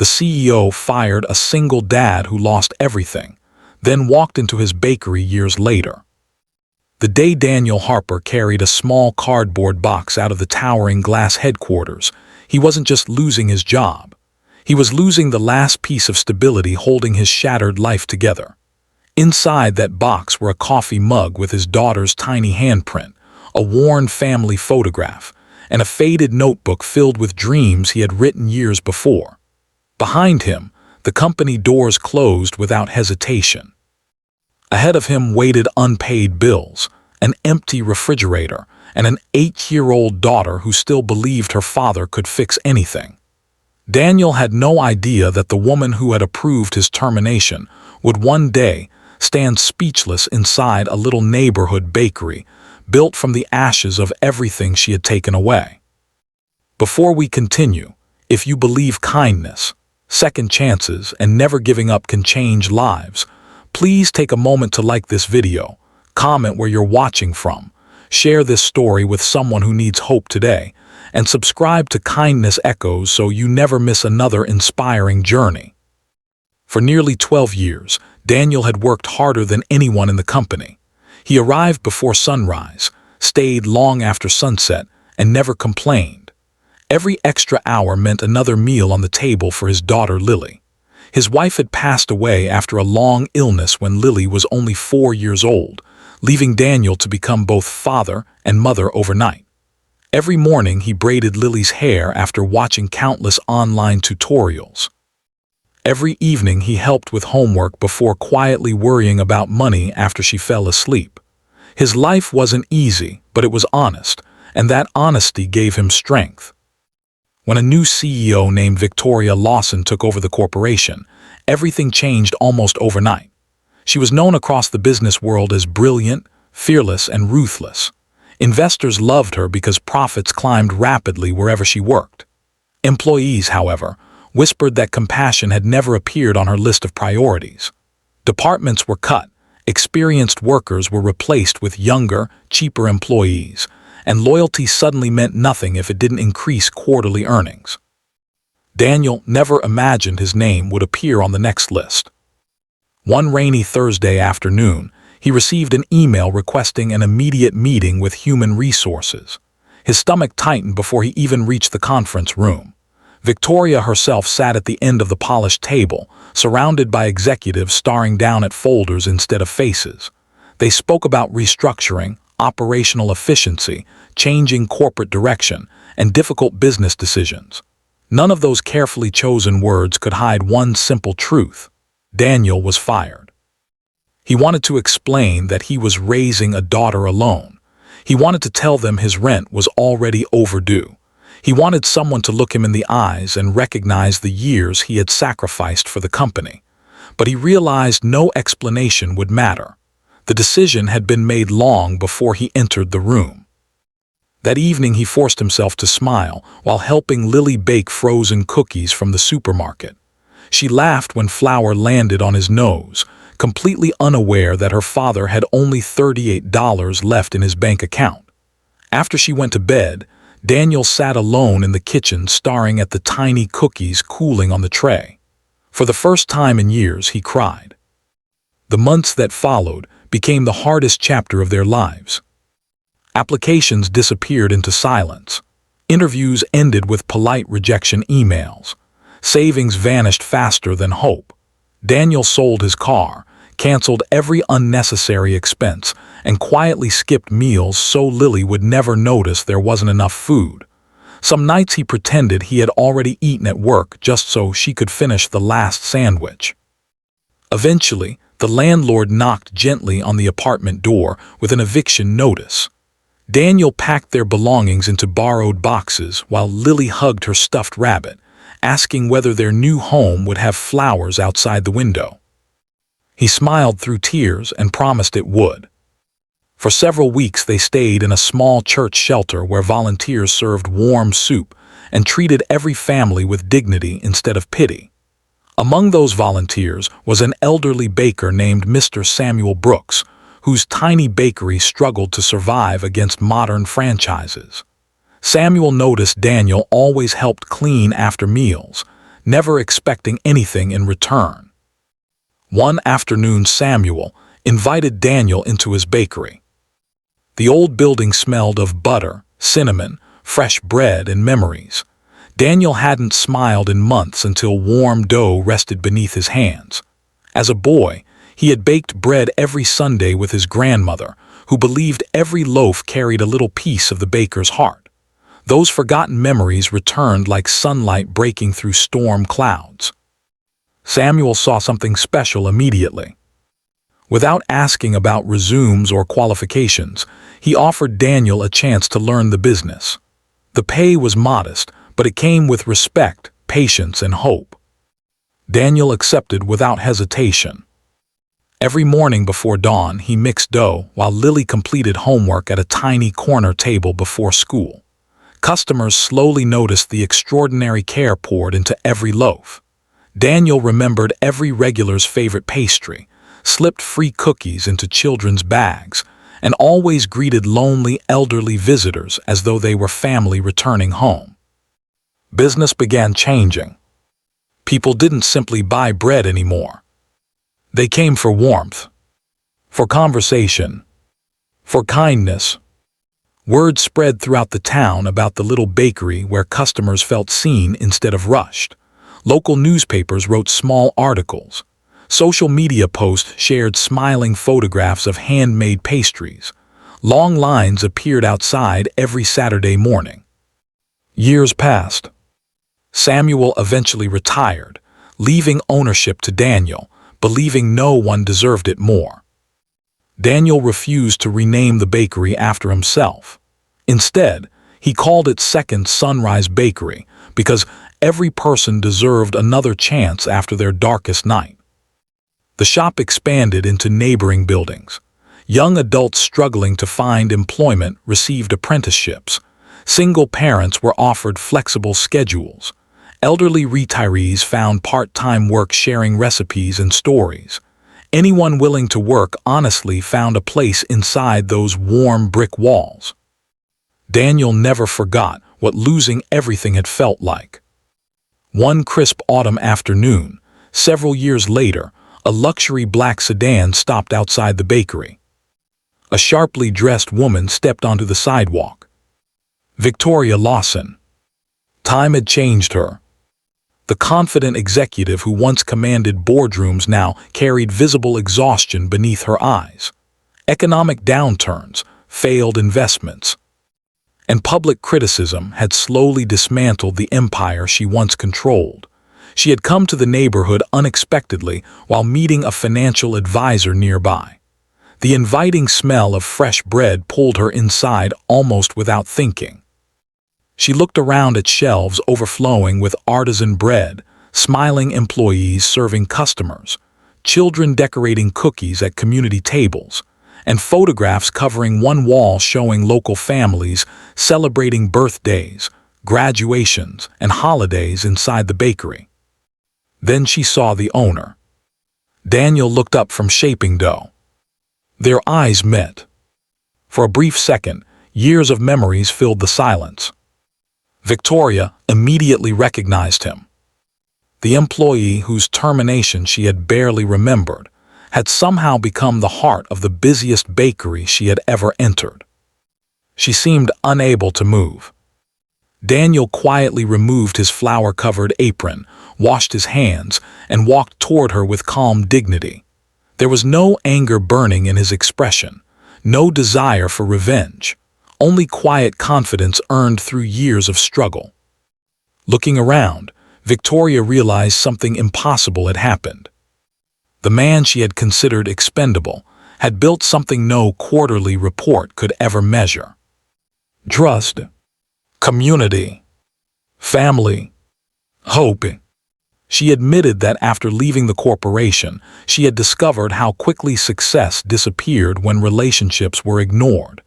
The CEO fired a single dad who lost everything, then walked into his bakery years later. The day Daniel Harper carried a small cardboard box out of the towering glass headquarters, he wasn't just losing his job. He was losing the last piece of stability holding his shattered life together. Inside that box were a coffee mug with his daughter's tiny handprint, a worn family photograph, and a faded notebook filled with dreams he had written years before. Behind him, the company doors closed without hesitation. Ahead of him waited unpaid bills, an empty refrigerator, and an 8-year-old daughter who still believed her father could fix anything. Daniel had no idea that the woman who had approved his termination would one day stand speechless inside a little neighborhood bakery built from the ashes of everything she had taken away. Before we continue, if you believe kindness, second chances, and never giving up can change lives, please take a moment to like this video, comment where you're watching from, share this story with someone who needs hope today, and subscribe to Kindness Echoes so you never miss another inspiring journey. For nearly 12 years, Daniel had worked harder than anyone in the company. He arrived before sunrise, stayed long after sunset, and never complained. Every extra hour meant another meal on the table for his daughter Lily. His wife had passed away after a long illness when Lily was only 4 years old, leaving Daniel to become both father and mother overnight. Every morning he braided Lily's hair after watching countless online tutorials. Every evening he helped with homework before quietly worrying about money after she fell asleep. His life wasn't easy, but it was honest, and that honesty gave him strength. When a new CEO named Victoria Lawson took over the corporation, everything changed almost overnight. She was known across the business world as brilliant, fearless, and ruthless. Investors loved her because profits climbed rapidly wherever she worked. Employees, however, whispered that compassion had never appeared on her list of priorities. Departments were cut, experienced workers were replaced with younger, cheaper employees, and loyalty suddenly meant nothing if it didn't increase quarterly earnings. Daniel never imagined his name would appear on the next list. One rainy Thursday afternoon, he received an email requesting an immediate meeting with Human Resources. His stomach tightened before he even reached the conference room. Victoria herself sat at the end of the polished table, surrounded by executives staring down at folders instead of faces. They spoke about restructuring, operational efficiency, changing corporate direction, and difficult business decisions. None of those carefully chosen words could hide one simple truth: Daniel was fired. He wanted to explain that he was raising a daughter alone. He wanted to tell them his rent was already overdue. He wanted someone to look him in the eyes and recognize the years he had sacrificed for the company. But he realized no explanation would matter. The decision had been made long before he entered the room. That evening he forced himself to smile while helping Lily bake frozen cookies from the supermarket. She laughed when flour landed on his nose, completely unaware that her father had only $38 left in his bank account. After she went to bed, Daniel sat alone in the kitchen staring at the tiny cookies cooling on the tray. For the first time in years, he cried. The months that followed became the hardest chapter of their lives. Applications disappeared into silence. Interviews ended with polite rejection emails. Savings vanished faster than hope. Daniel sold his car, canceled every unnecessary expense, and quietly skipped meals so Lily would never notice there wasn't enough food. Some nights he pretended he had already eaten at work just so she could finish the last sandwich. Eventually, the landlord knocked gently on the apartment door with an eviction notice. Daniel packed their belongings into borrowed boxes while Lily hugged her stuffed rabbit, asking whether their new home would have flowers outside the window. He smiled through tears and promised it would. For several weeks they stayed in a small church shelter where volunteers served warm soup and treated every family with dignity instead of pity. Among those volunteers was an elderly baker named Mr. Samuel Brooks, whose tiny bakery struggled to survive against modern franchises. Samuel noticed Daniel always helped clean after meals, never expecting anything in return. One afternoon, Samuel invited Daniel into his bakery. The old building smelled of butter, cinnamon, fresh bread, and memories. Daniel hadn't smiled in months until warm dough rested beneath his hands. As a boy, he had baked bread every Sunday with his grandmother, who believed every loaf carried a little piece of the baker's heart. Those forgotten memories returned like sunlight breaking through storm clouds. Samuel saw something special immediately. Without asking about resumes or qualifications, he offered Daniel a chance to learn the business. The pay was modest, but it came with respect, patience, and hope. Daniel accepted without hesitation. Every morning before dawn, he mixed dough while Lily completed homework at a tiny corner table before school. Customers slowly noticed the extraordinary care poured into every loaf. Daniel remembered every regular's favorite pastry, slipped free cookies into children's bags, and always greeted lonely elderly visitors as though they were family returning home. Business began changing. People didn't simply buy bread anymore. They came for warmth, for conversation, for kindness. Word spread throughout the town about the little bakery where customers felt seen instead of rushed. Local newspapers wrote small articles. Social media posts shared smiling photographs of handmade pastries. Long lines appeared outside every Saturday morning. Years passed. Samuel eventually retired, leaving ownership to Daniel, believing no one deserved it more. Daniel refused to rename the bakery after himself. Instead, he called it Second Sunrise Bakery because every person deserved another chance after their darkest night. The shop expanded into neighboring buildings. Young adults struggling to find employment received apprenticeships. Single parents were offered flexible schedules. Elderly retirees found part-time work sharing recipes and stories. Anyone willing to work honestly found a place inside those warm brick walls. Daniel never forgot what losing everything had felt like. One crisp autumn afternoon, several years later, a luxury black sedan stopped outside the bakery. A sharply dressed woman stepped onto the sidewalk. Victoria Lawson. Time had changed her. The confident executive who once commanded boardrooms now carried visible exhaustion beneath her eyes. Economic downturns, failed investments, and public criticism had slowly dismantled the empire she once controlled. She had come to the neighborhood unexpectedly while meeting a financial advisor nearby. The inviting smell of fresh bread pulled her inside almost without thinking. She looked around at shelves overflowing with artisan bread, smiling employees serving customers, children decorating cookies at community tables, and photographs covering one wall showing local families celebrating birthdays, graduations, and holidays inside the bakery. Then she saw the owner. Daniel looked up from shaping dough. Their eyes met. For a brief second, years of memories filled the silence. Victoria immediately recognized him. The employee whose termination she had barely remembered had somehow become the heart of the busiest bakery she had ever entered. She seemed unable to move. Daniel quietly removed his flour-covered apron, washed his hands, and walked toward her with calm dignity. There was no anger burning in his expression, no desire for revenge, only quiet confidence earned through years of struggle. Looking around, Victoria realized something impossible had happened. The man she had considered expendable had built something no quarterly report could ever measure. Trust, community, family, hope. She admitted that after leaving the corporation, she had discovered how quickly success disappeared when relationships were ignored.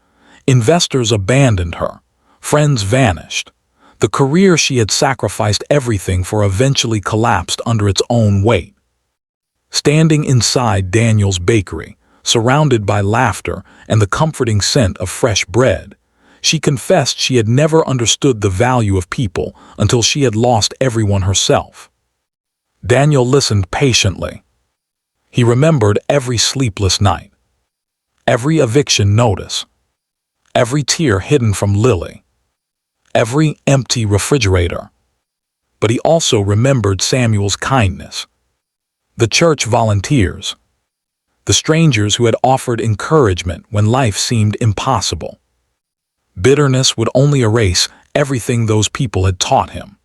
Investors abandoned her. Friends vanished. The career she had sacrificed everything for eventually collapsed under its own weight. Standing inside Daniel's bakery, surrounded by laughter and the comforting scent of fresh bread, she confessed she had never understood the value of people until she had lost everyone herself. Daniel listened patiently. He remembered every sleepless night, every eviction notice, every tear hidden from Lily, every empty refrigerator. But he also remembered Samuel's kindness, the church volunteers, the strangers who had offered encouragement when life seemed impossible. Bitterness would only erase everything those people had taught him.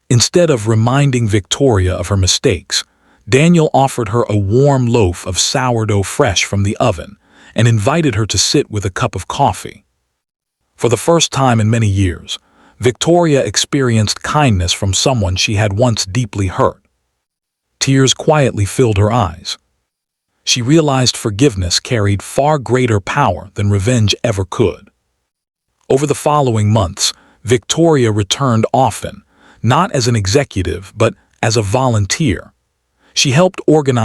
Instead of reminding Victoria of her mistakes, Daniel offered her a warm loaf of sourdough fresh from the oven and invited her to sit with a cup of coffee. For the first time in many years, Victoria experienced kindness from someone she had once deeply hurt. Tears quietly filled her eyes. She realized forgiveness carried far greater power than revenge ever could. Over the following months, Victoria returned often, not as an executive, but as a volunteer. She helped organize